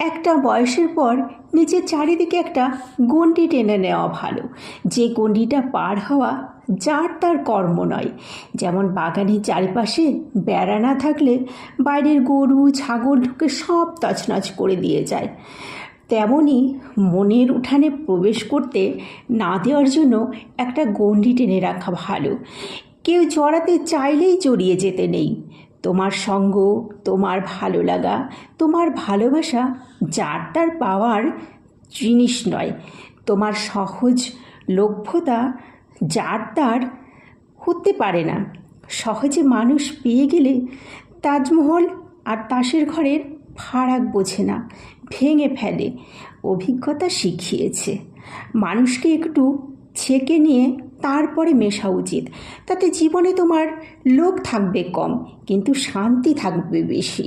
একটা বয়সের পর নিজের চারিদিকে একটা গণ্ডি টেনে নেওয়া ভালো, যে গণ্ডিটা পার হওয়া যার তার কর্ম নয়। যেমন বাগানের চারিপাশে বেড়া না থাকলে বাইরের গরু ছাগল ঢুকে সব তছনছ করে দিয়ে যায়, তেমনই মনের উঠানে প্রবেশ করতে না দেওয়ার জন্য একটা গণ্ডি টেনে রাখা ভালো। কেউ জড়াতে চাইলেই জড়িয়ে যেতে নেই। তোমার সঙ্গ, তোমার ভালো লাগা, তোমার ভালোবাসা যার তার পাওয়ার জিনিস নয়। তোমার সহজ লভ্যতা যার তার হতে পারে না। সহজে মানুষ পেয়ে গেলে তাজমহল আর তাসের ঘরের ফারাক বোঝে না, ভেঙে ফেলে। অভিজ্ঞতা শিখিয়েছে মানুষকে একটু ছেঁকে নিয়ে তারপরে মেশা উচিত। তাতে জীবনে তোমার লোক থাকবে কম, কিন্তু শান্তি থাকবে বেশি।